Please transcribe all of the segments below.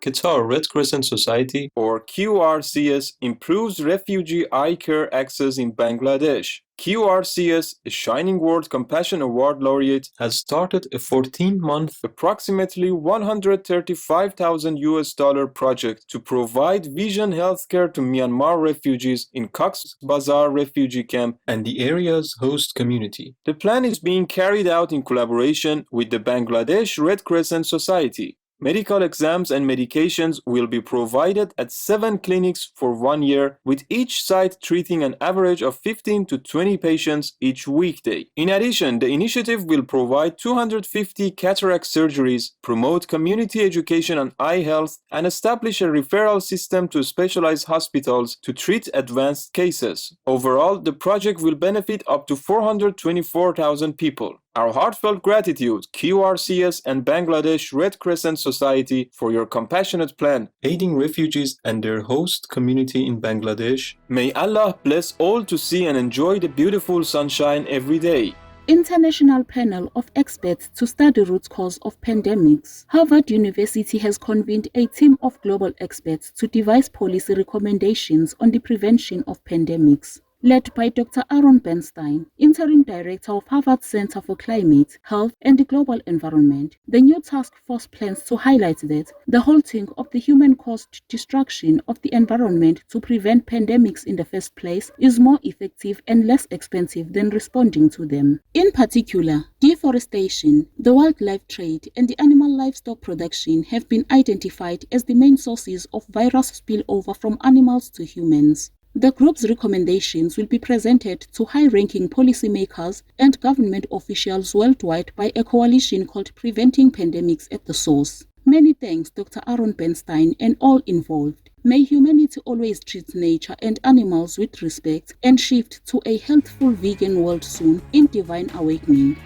Qatar Red Crescent Society, or QRCS, improves refugee eye care access in Bangladesh. QRCS, a Shining World Compassion Award laureate, has started a 14-month, approximately $135,000 project to provide vision healthcare to Myanmar refugees in Cox's Bazar refugee camp and the area's host community. The plan is being carried out in collaboration with the Bangladesh Red Crescent Society. Medical exams and medications will be provided at 7 clinics for 1 year, with each site treating an average of 15 to 20 patients each weekday. In addition, the initiative will provide 250 cataract surgeries, promote community education on eye health, and establish a referral system to specialized hospitals to treat advanced cases. Overall, the project will benefit up to 424,000 people. Our heartfelt gratitude, QRCS and Bangladesh Red Crescent Society, for your compassionate plan, aiding refugees and their host community in Bangladesh. May Allah bless all to see and enjoy the beautiful sunshine every day. International panel of experts to study root cause of pandemics. Harvard University has convened a team of global experts to devise policy recommendations on the prevention of pandemics. Led by Dr. Aaron Bernstein, Interim Director of Harvard Center for Climate, Health, and the Global Environment, the new task force plans to highlight that the halting of the human-caused destruction of the environment to prevent pandemics in the first place is more effective and less expensive than responding to them. In particular, deforestation, the wildlife trade, and the animal livestock production have been identified as the main sources of virus spillover from animals to humans. The group's recommendations will be presented to high-ranking policymakers and government officials worldwide by a coalition called Preventing Pandemics at the Source. Many thanks, Dr. Aaron Bernstein, and all involved. May humanity always treat nature and animals with respect and shift to a healthful vegan world soon in divine awakening.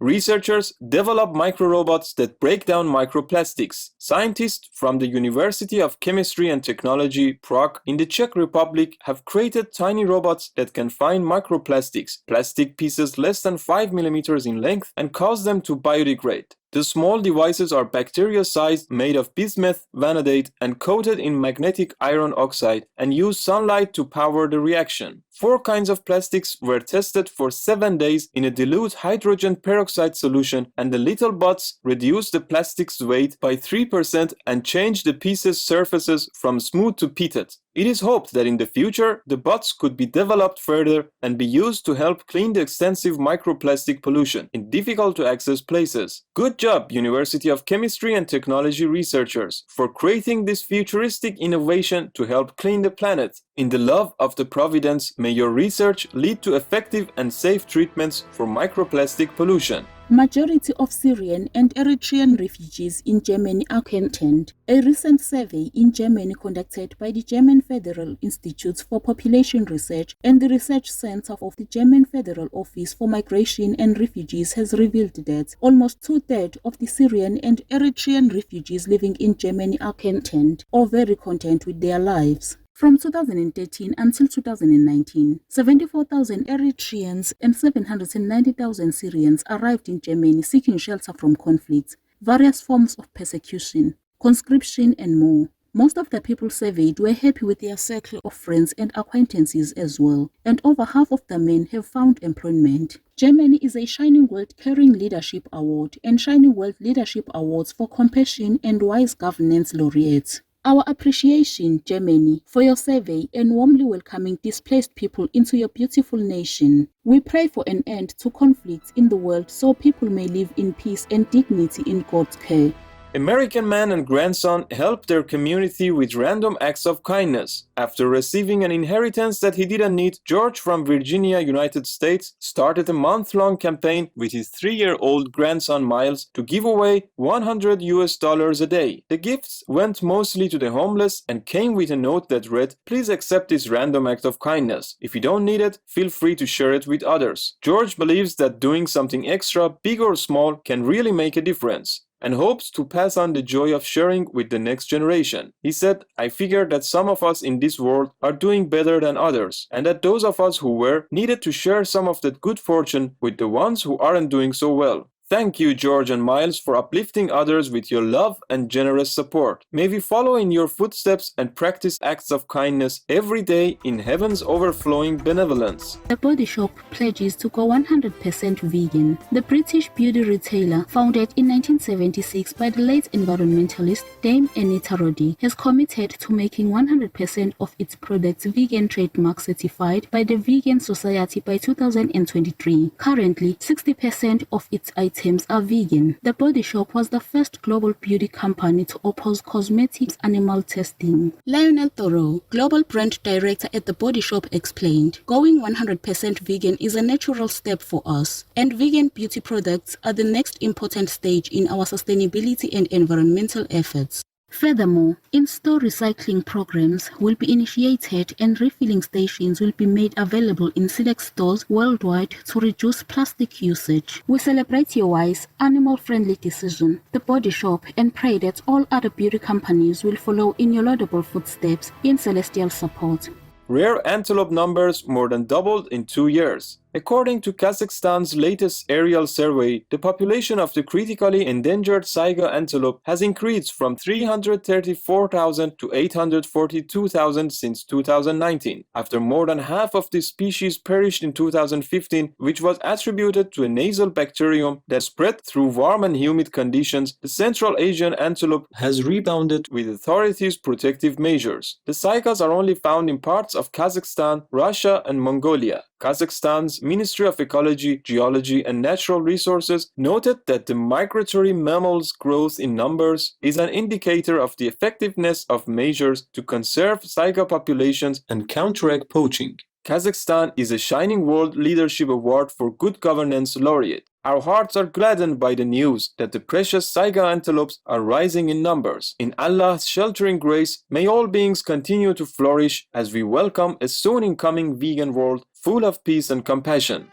Researchers develop microrobots that break down microplastics. Scientists from the University of Chemistry and Technology, Prague, in the Czech Republic, have created tiny robots that can find microplastics, plastic pieces less than 5 millimeters in length, and cause them to biodegrade. The small devices are bacteria-sized, made of bismuth, vanadate, and coated in magnetic iron oxide, and use sunlight to power the reaction. 4 kinds of plastics were tested for 7 days in a dilute hydrogen peroxide solution, and the little bots reduced the plastic's weight by 3% and changed the pieces' surfaces from smooth to pitted. It is hoped that in the future, the bots could be developed further and be used to help clean the extensive microplastic pollution in difficult-to-access places. Good job, University of Chemistry and Technology researchers, for creating this futuristic innovation to help clean the planet. In the love of the Providence, may your research lead to effective and safe treatments for microplastic pollution. Majority of Syrian and Eritrean refugees in Germany are content. A recent survey in Germany conducted by the German Federal Institute for Population Research and the Research Center of the German Federal Office for Migration and Refugees has revealed that almost 2/3 of the Syrian and Eritrean refugees living in Germany are content or very content with their lives. From 2013 until 2019, 74,000 Eritreans and 790,000 Syrians arrived in Germany seeking shelter from conflict, various forms of persecution, conscription, and more. Most of the people surveyed were happy with their circle of friends and acquaintances as well, and over half of the men have found employment. Germany is a Shining World Caring Leadership Award and Shining World Leadership Awards for Compassion and Wise Governance laureates. Our appreciation, Germany, for your survey and warmly welcoming displaced people into your beautiful nation. We pray for an end to conflict in the world so people may live in peace and dignity in God's care. American man and grandson helped their community with random acts of kindness. After receiving an inheritance that he didn't need, George from Virginia, United States, started a month-long campaign with his 3-year-old grandson Miles to give away $100 a day. The gifts went mostly to the homeless and came with a note that read, "Please accept this random act of kindness. If you don't need it, feel free to share it with others." George believes that doing something extra, big or small, can really make a difference, and hopes to pass on the joy of sharing with the next generation. He said, "I figured that some of us in this world are doing better than others, and that those of us who were needed to share some of that good fortune with the ones who aren't doing so well. Thank you, George and Miles, for uplifting others with your love and generous support. May we follow in your footsteps and practice acts of kindness every day in heaven's overflowing benevolence. The Body Shop pledges to go 100% vegan. The British beauty retailer, founded in 1976 by the late environmentalist Dame Anita Roddy, has committed to making 100% of its products vegan trademark certified by the Vegan Society by 2023. Currently, 60% of its items are vegan. The Body Shop was the first global beauty company to oppose cosmetics animal testing. Lionel Thoreau, global brand director at The Body Shop, explained, "Going 100% vegan is a natural step for us, and vegan beauty products are the next important stage in our sustainability and environmental efforts." Furthermore, in-store recycling programs will be initiated and refilling stations will be made available in select stores worldwide to reduce plastic usage. We celebrate your wise, animal-friendly decision, The Body Shop, and pray that all other beauty companies will follow in your laudable footsteps in celestial support. Rare antelope numbers more than doubled in 2 years. According to Kazakhstan's latest aerial survey, the population of the critically endangered saiga antelope has increased from 334,000 to 842,000 since 2019, after more than half of the species perished in 2015, which was attributed to a nasal bacterium that spread through warm and humid conditions. The Central Asian antelope has rebounded with authorities' protective measures. The saigas are only found in parts of Kazakhstan, Russia, and Mongolia. Kazakhstan's Ministry of Ecology, Geology, and Natural Resources noted that the migratory mammals' growth in numbers is an indicator of the effectiveness of measures to conserve saiga populations and counteract poaching. Kazakhstan is a Shining World Leadership Award for Good Governance laureate. Our hearts are gladdened by the news that the precious saiga antelopes are rising in numbers. In Allah's sheltering grace, may all beings continue to flourish as we welcome a soon incoming vegan world full of peace and compassion.